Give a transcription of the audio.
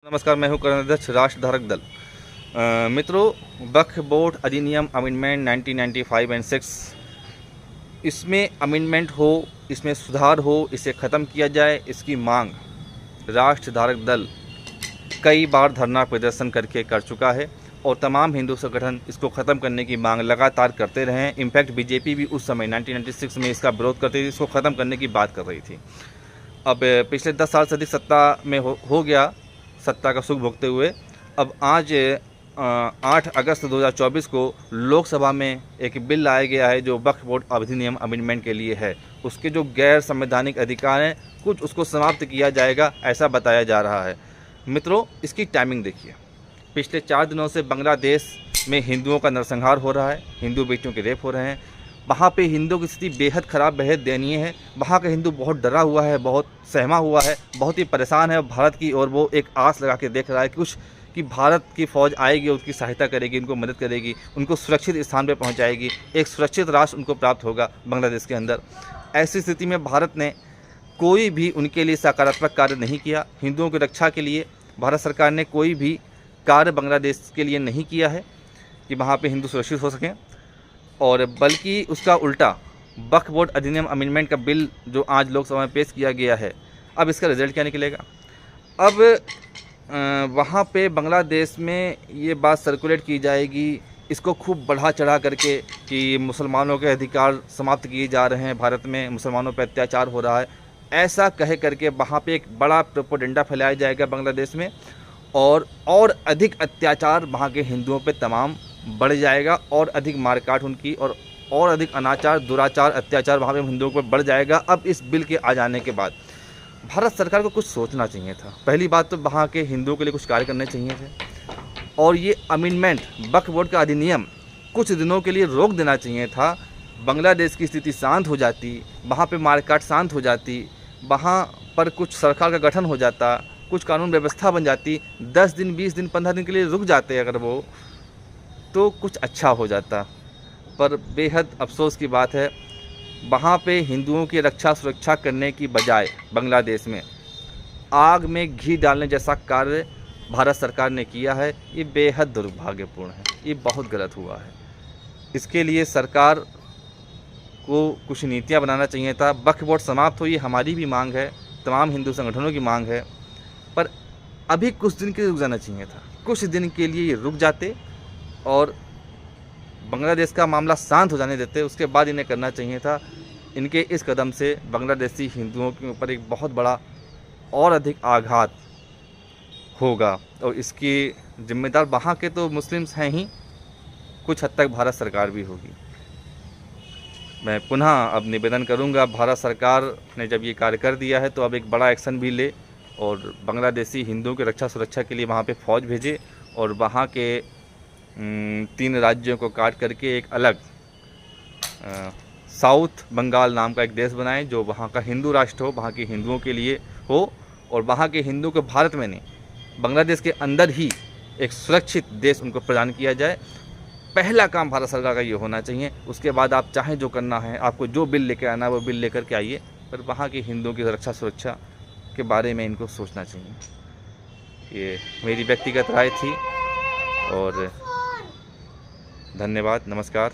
नमस्कार, मैं हूं कर्णाध्यक्ष राष्ट्र धारक दल। मित्रों, वक्फ बोर्ड अधिनियम अमेंडमेंट 1995 एंड 6, इसमें अमेंडमेंट हो, इसमें सुधार हो, इसे ख़त्म किया जाए, इसकी मांग राष्ट्र धारक दल कई बार धरना प्रदर्शन करके कर चुका है और तमाम हिंदू संगठन इसको ख़त्म करने की मांग लगातार करते रहे हैं। इनफैक्ट बीजेपी भी उस समय 1996 में इसका विरोध करती थी, इसको ख़त्म करने की बात कर रही थी। अब पिछले 10 साल से अधिक सत्ता में हो गया, सत्ता का सुख भोगते हुए। अब आज 8 अगस्त 2024 को लोकसभा में एक बिल लाया गया है जो वक्फ बोर्ड अधिनियम अमेंडमेंट के लिए है। उसके जो गैर संवैधानिक अधिकार हैं कुछ उसको समाप्त किया जाएगा, ऐसा बताया जा रहा है। मित्रों, इसकी टाइमिंग देखिए। पिछले 4 दिनों से बांग्लादेश में हिंदुओं का नरसंहार हो रहा है, हिंदू बेटियों के रेप हो रहे हैं। वहाँ पे हिंदुओं की स्थिति बेहद ख़राब, बेहद दयनीय है। वहाँ का हिंदू बहुत डरा हुआ है, बहुत सहमा हुआ है, बहुत ही परेशान है भारत की। और वो एक आस लगा के देख रहा है कि भारत की फ़ौज आएगी, उसकी सहायता करेगी, उनको मदद करेगी, उनको सुरक्षित स्थान पर पहुँचाएगी, एक सुरक्षित राष्ट्र उनको प्राप्त होगा बांग्लादेश के अंदर। ऐसी स्थिति में भारत ने कोई भी उनके लिए सकारात्मक कार्य नहीं किया। हिंदुओं की रक्षा के लिए भारत सरकार ने कोई भी कार्य बांग्लादेश के लिए नहीं किया है कि वहाँ पे हिंदू सुरक्षित हो सकें, और बल्कि उसका उल्टा वक्फ बोर्ड अधिनियम अमेंडमेंट का बिल जो आज लोकसभा में पेश किया गया है, अब इसका रिजल्ट क्या निकलेगा। अब वहाँ पे बांग्लादेश में ये बात सर्कुलेट की जाएगी, इसको खूब बढ़ा चढ़ा करके कि मुसलमानों के अधिकार समाप्त किए जा रहे हैं, भारत में मुसलमानों पर अत्याचार हो रहा है, ऐसा कह करके वहाँ पे एक बड़ा प्रोपेगेंडा फैलाया जाएगा बांग्लादेश में, और अधिक अत्याचार वहाँ के हिंदुओं पे तमाम बढ़ जाएगा, और अधिक मारकाट उनकी और अधिक अनाचार, दुराचार, अत्याचार वहाँ पे हिंदुओं पर बढ़ जाएगा। अब इस बिल के आ जाने के बाद भारत सरकार को कुछ सोचना चाहिए था। पहली बात तो वहाँ के हिंदुओं के लिए कुछ कार्य करने चाहिए थे, और ये अमेंडमेंट वक्फ बोर्ड का अधिनियम कुछ दिनों के लिए रोक देना चाहिए था। बांग्लादेश की स्थिति शांत हो जाती, वहाँ पर मारकाट शांत हो जाती, वहाँ पर कुछ सरकार का गठन हो जाता, कुछ कानून व्यवस्था बन जाती। 10 दिन, 20 दिन, 15 दिन के लिए रुक जाते अगर वो, तो कुछ अच्छा हो जाता। पर बेहद अफसोस की बात है, वहाँ पे हिंदुओं की रक्षा सुरक्षा करने की बजाय बांग्लादेश में आग में घी डालने जैसा कार्य भारत सरकार ने किया है। ये बेहद दुर्भाग्यपूर्ण है, ये बहुत गलत हुआ है। इसके लिए सरकार को कुछ नीतियाँ बनाना चाहिए था। वक्फ बोर्ड समाप्त हो, ये हमारी भी मांग है, तमाम हिंदू संगठनों की मांग है, पर अभी कुछ दिन के लिए रुक जाना चाहिए था। कुछ दिन के लिए ये रुक जाते और बांग्लादेश का मामला शांत हो जाने देते, उसके बाद इन्हें करना चाहिए था। इनके इस कदम से बांग्लादेशी हिंदुओं के ऊपर एक बहुत बड़ा और अधिक आघात होगा, और इसकी जिम्मेदार वहाँ के तो मुस्लिम्स हैं ही, कुछ हद तक भारत सरकार भी होगी। मैं पुनः अब निवेदन करूँगा, भारत सरकार ने जब ये कार्य कर दिया है तो अब एक बड़ा एक्शन भी ले और बांग्लादेशी हिंदुओं की रक्षा सुरक्षा के लिए वहाँ पे फ़ौज भेजे, और वहाँ के 3 राज्यों को काट करके एक अलग साउथ बंगाल नाम का एक देश बनाएं जो वहाँ का हिंदू राष्ट्र हो, वहाँ के हिंदुओं के लिए हो, और वहाँ के हिंदू को भारत में नहीं, बांग्लादेश के अंदर ही एक सुरक्षित देश उनको प्रदान किया जाए। पहला काम भारत सरकार का ये होना चाहिए। उसके बाद आप चाहें जो करना है, आपको जो बिल लेकर आना है वो बिल लेकर के आइए, पर वहाँ के हिंदुओं की रक्षा सुरक्षा के बारे में इनको सोचना चाहिए। ये मेरी व्यक्तिगत राय थी, और धन्यवाद, नमस्कार।